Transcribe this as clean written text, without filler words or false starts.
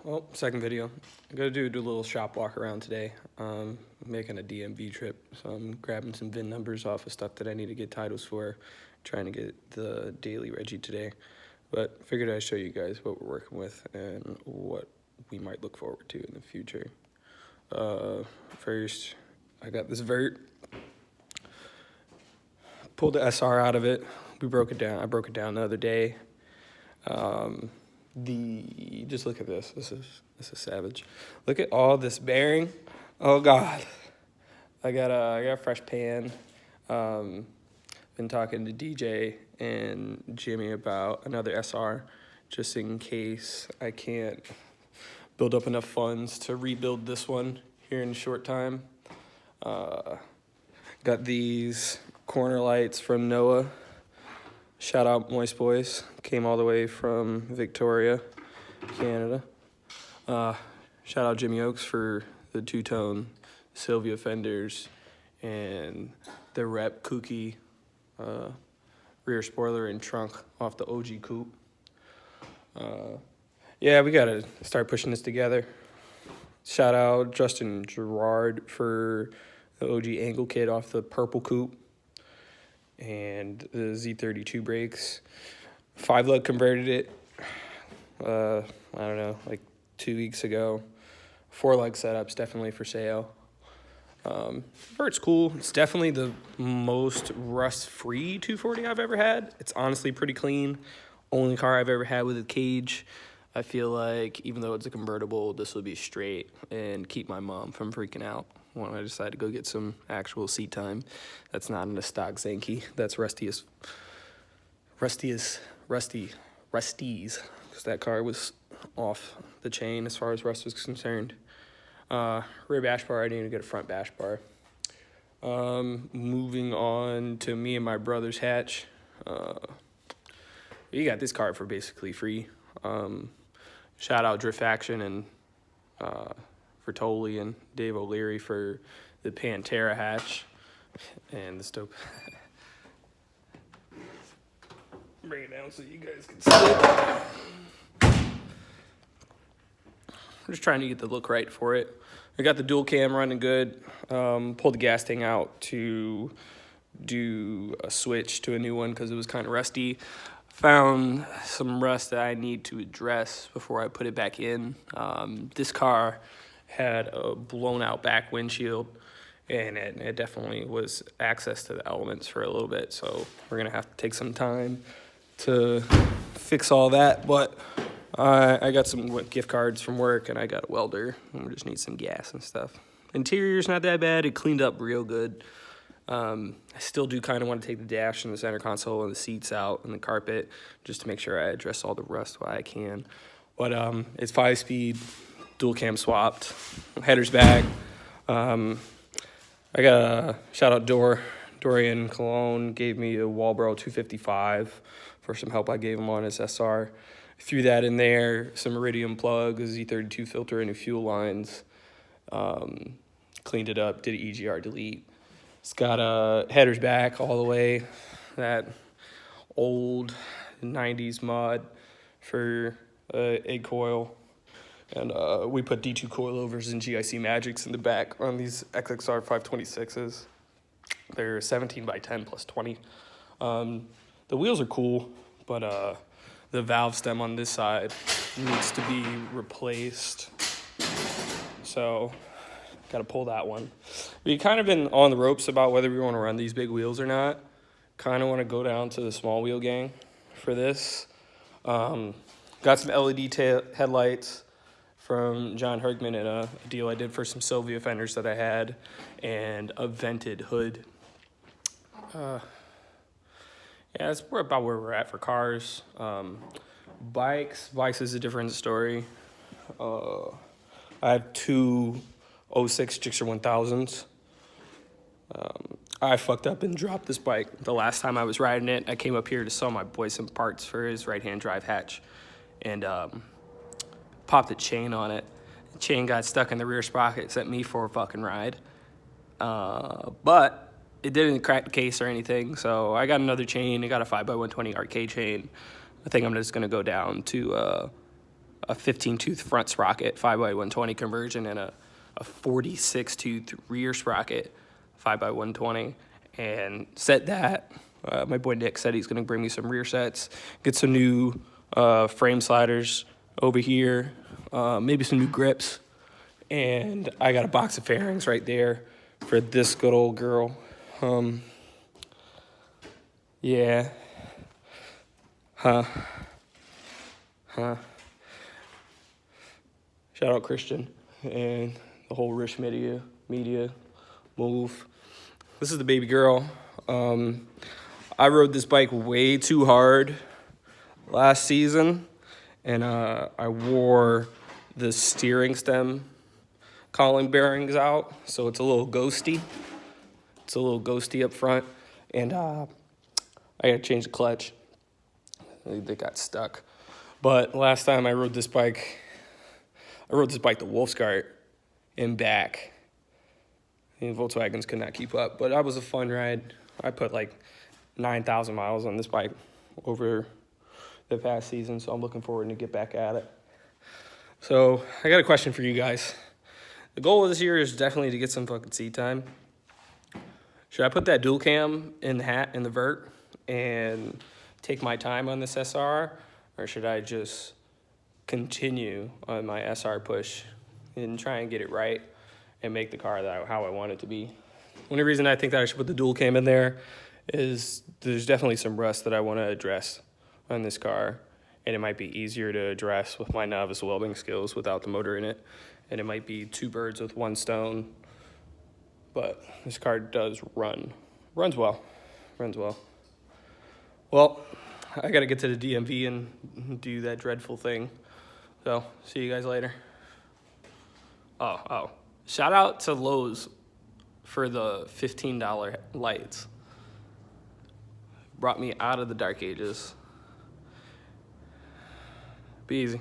Well, second video. I'm gonna do a little shop walk around today. Making a DMV trip, so I'm grabbing some VIN numbers off of stuff that I need to get titles for. Trying to get the daily Reggie today, but figured I'd show you guys what we're working with and what we might look forward to in the future. First, I got this vert. Pulled the SR out of it. We broke it down. I broke it down the other day. Just look at this. This is savage. Look at all this bearing. Oh God. I got a fresh pan. Been talking to DJ and Jimmy about another SR, just in case I can't build up enough funds to rebuild this one here in a short time. Got these corner lights from Noah. Shout out Moist Boys. Came all the way from Victoria, Canada. Shout out Jimmy Oaks for the two-tone Sylvia fenders and the Rep Kooky rear spoiler and trunk off the OG coupe. Yeah, we gotta start pushing this together. Shout out Justin Gerard for the OG angle kit off the purple coupe and the Z32 brakes. 5-lug converted it, I don't know, like 2 weeks ago. 4-lug setup's definitely for sale. Vert's cool. It's definitely the most rust-free 240 I've ever had. It's honestly pretty clean. Only car I've ever had with a cage. I feel like even though it's a convertible, this will be straight and keep my mom from freaking out when I decide to go get some actual seat time. That's not in a stock Zenki. That's Rusty's, because that car was off the chain as far as rust was concerned. Rear bash bar, I need to get a front bash bar. Moving on to me and my brother's hatch. You got this car for basically free. Shout out Drift Action and Fertoli and Dave O'Leary for the Pantera hatch and the stope. Bring it down so you guys can see it. I'm just trying to get the look right for it. I got the dual cam running good. Pulled the gas tank out to do a switch to a new one because it was kind of rusty. Found some rust that I need to address before I put it back in. This car had a blown out back windshield, and it definitely was access to the elements for a little bit. So we're gonna have to take some time to fix all that. But I got some gift cards from work, and I got a welder, and we just need some gas and stuff. Interior's not that bad. It cleaned up real good. I still do kind of want to take the dash and the center console and the seats out and the carpet just to make sure I address all the rust while I can. But it's 5-speed, dual cam swapped, header's back. I got a shout out Dorian Cologne gave me a Walbro 255 for some help I gave him on his SR. Threw that in there, some Iridium plug, a Z32 filter, and new fuel lines. Cleaned it up, did an EGR delete. It's got a headers back all the way, that old 90s mod for egg coil. And we put D2 coilovers and GIC Magics in the back on these XXR 526s. They're 17 by 10 plus 20. The wheels are cool, but the valve stem on this side needs to be replaced. So got to pull that one. We kind of been on the ropes about whether we want to run these big wheels or not. Kind of want to go down to the small wheel gang for this. Got some LED headlights from John Hergman in a deal I did for some Sylvia fenders that I had, and a vented hood. Yeah, that's about where we're at for cars. Bikes is a different story. I have two 06 Gixxer 1000s. I fucked up and dropped this bike the last time I was riding it. I came up here to sell my boy some parts for his right-hand drive hatch, and popped a chain on it. The chain got stuck in the rear sprocket, sent me for a fucking ride. But it didn't crack the case or anything, so I got another chain. I got a 5x120 arcade chain. I think I'm just gonna go down to a 15-tooth front sprocket, 5x120 conversion, and a 46-tooth rear sprocket, 5x120, and set that. My boy Nick said he's going to bring me some rear sets, get some new frame sliders over here, maybe some new grips, and I got a box of fairings right there for this good old girl. Yeah. Shout out Christian and the whole Rich Media move. This is the baby girl. I rode this bike way too hard last season, and I wore the steering stem cowling bearings out, so it's a little ghosty. It's a little ghosty up front, and I gotta change the clutch. They got stuck. But last time I rode this bike the Wolfsgart and back. And Volkswagens could not keep up, but that was a fun ride. I put like 9,000 miles on this bike over the past season, so I'm looking forward to get back at it. So I got a question for you guys. The goal of this year is definitely to get some fucking seat time. Should I put that dual cam in the vert and take my time on this SR, or should I just continue on my SR push and try and get it right and make the car how I want it to be? Only reason I think that I should put the dual cam in there is there's definitely some rust that I want to address on this car, and it might be easier to address with my novice welding skills without the motor in it, and it might be two birds with one stone. But this car does runs well. Well, I gotta get to the DMV and do that dreadful thing. So, see you guys later. Oh. Shout out to Lowe's for the $15 lights. Brought me out of the dark ages. Be easy.